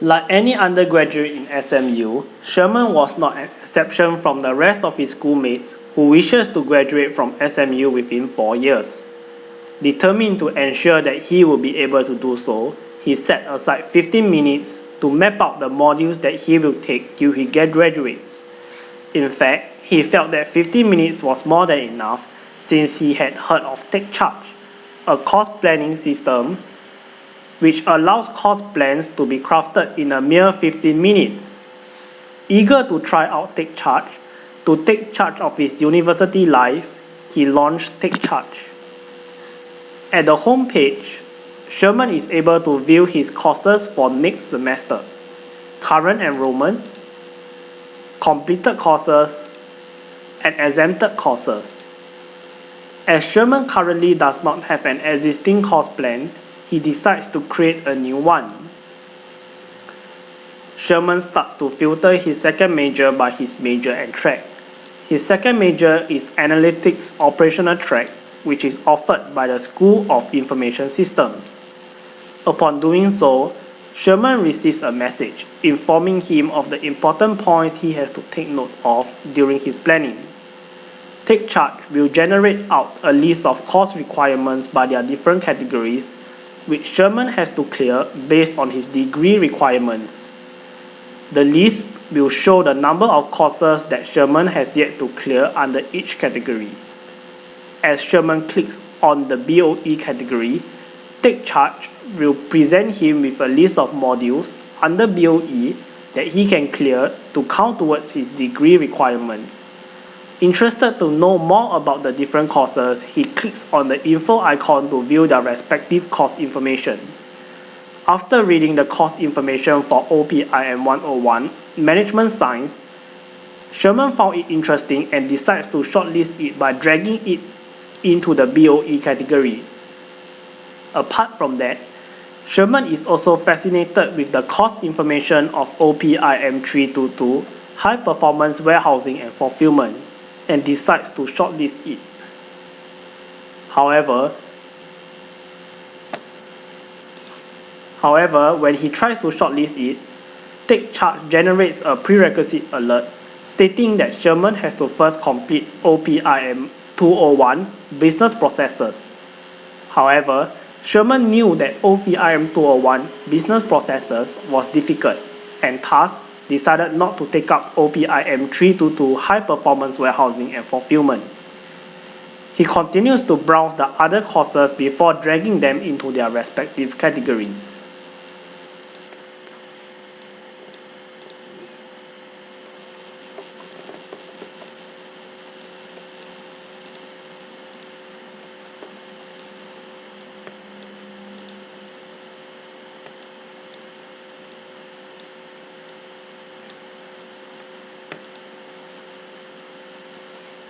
Like any undergraduate in SMU, Sherman was not an exception from the rest of his schoolmates who wishes to graduate from SMU within 4 years. Determined to ensure that he would be able to do so, he set aside 15 minutes to map out the modules that he will take till he graduates. In fact, he felt that 15 minutes was more than enough since he had heard of TakeCharge, a course planning system which allows course plans to be crafted in a mere 15 minutes. Eager to try out TakeCharge, to take charge of his university life, he launched TakeCharge. At the home page, Sherman is able to view his courses for next semester, current enrollment, completed courses, and exempted courses. As Sherman currently does not have an existing course plan, he decides to create a new one. Sherman starts to filter his second major by his major and track. His second major is Analytics Operational Track, which is offered by the School of Information Systems. Upon doing so, Sherman receives a message informing him of the important points he has to take note of during his planning. TakeCharge will generate out a list of course requirements by their different categories, which Sherman has to clear based on his degree requirements. The list will show the number of courses that Sherman has yet to clear under each category. As Sherman clicks on the BOE category, TakeCharge will present him with a list of modules under BOE that he can clear to count towards his degree requirements. Interested to know more about the different courses, he clicks on the info icon to view their respective course information. After reading the course information for OPIM 101, Management Science, Sherman found it interesting and decides to shortlist it by dragging it into the BOE category. Apart from that, Sherman is also fascinated with the course information of OPIM 322, High Performance Warehousing and Fulfillment, and decides to shortlist it. However, when he tries to shortlist it, TakeCharge generates a prerequisite alert stating that Sherman has to first complete OPIM 201 Business Processes. However, Sherman knew that OPIM 201 Business Processes was difficult and thus decided not to take up OPIM 322 High Performance Warehousing and Fulfillment. He continues to browse the other courses before dragging them into their respective categories.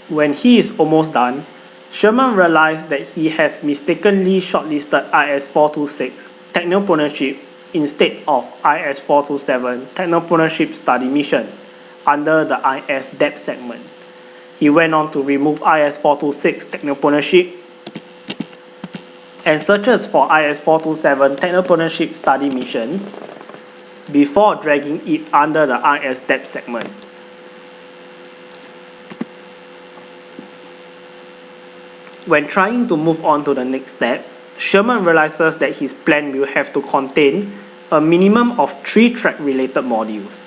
When he is almost done, Sherman realized that he has mistakenly shortlisted IS306 Technopreneurship instead of IS307 Technopreneurship Study Mission under the IS Depth segment. He went on to remove IS306 Technopreneurship and searches for IS307 Technopreneurship Study Mission before dragging it under the IS Depth segment. When trying to move on to the next step, Sherman realizes that his plan will have to contain a minimum of 3 track-related modules.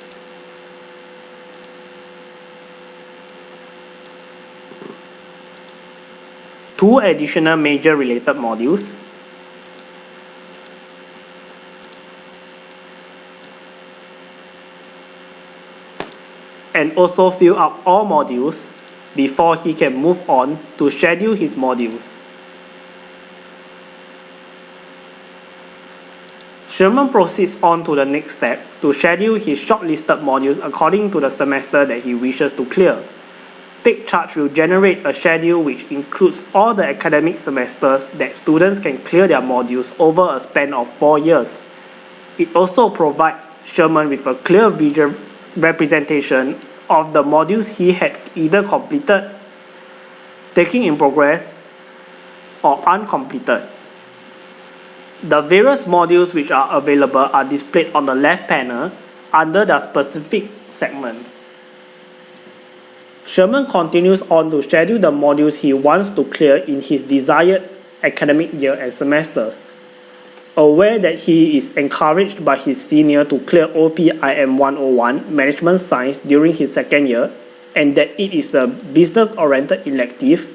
Two additional major-related modules, and also fill up all modules before he can move on to schedule his modules. Sherman proceeds on to the next step to schedule his shortlisted modules according to the semester that he wishes to clear. TakeCharge will generate a schedule which includes all the academic semesters that students can clear their modules over a span of 4 years. It also provides Sherman with a clear visual representation of the modules he had either completed, taking in progress, or uncompleted. The various modules which are available are displayed on the left panel under the specific segments. Sherman continues on to schedule the modules he wants to clear in his desired academic year and semesters. Aware that he is encouraged by his senior to clear OPIM 101 Management Science during his second year, and that it is a business-oriented elective,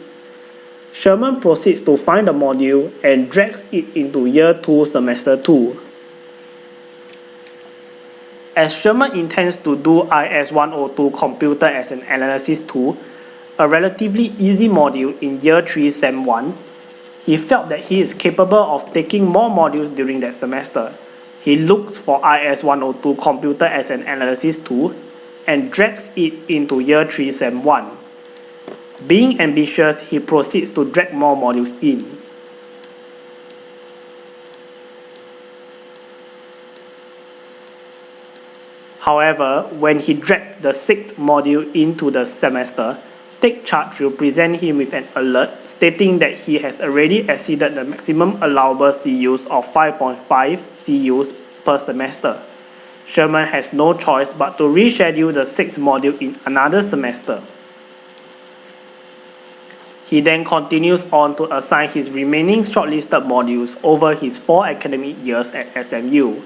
Sherman proceeds to find the module and drags it into Year 2, Semester 2. As Sherman intends to do IS302 Computer as an Analysis 2, a relatively easy module in Year 3, Sem 1, he felt that he is capable of taking more modules during that semester. He looks for IS302 Computer as an Analysis 2 and drags it into Year 3, Sem 1. Being ambitious, he proceeds to drag more modules in. However, when he dragged the 6th module into the semester, TakeCharge will present him with an alert stating that he has already exceeded the maximum allowable CUs of 5.5 CUs per semester. Sherman has no choice but to reschedule the 6th module in another semester. He then continues on to assign his remaining shortlisted modules over his 4 academic years at SMU.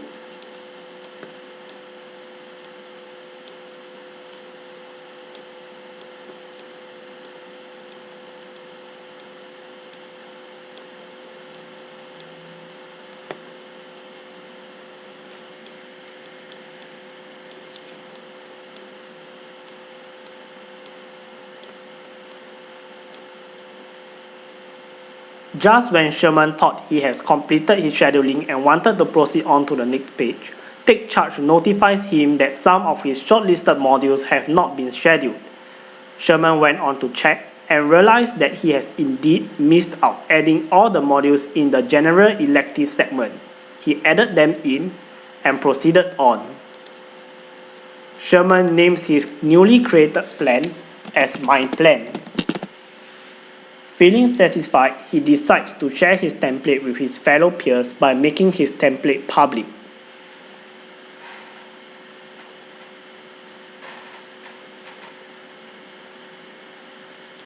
Just when Sherman thought he has completed his scheduling and wanted to proceed on to the next page, TakeCharge notifies him that some of his shortlisted modules have not been scheduled. Sherman went on to check and realized that he has indeed missed out adding all the modules in the general elective segment. He added them in and proceeded on. Sherman names his newly created plan as My Plan. Feeling satisfied, he decides to share his template with his fellow peers by making his template public.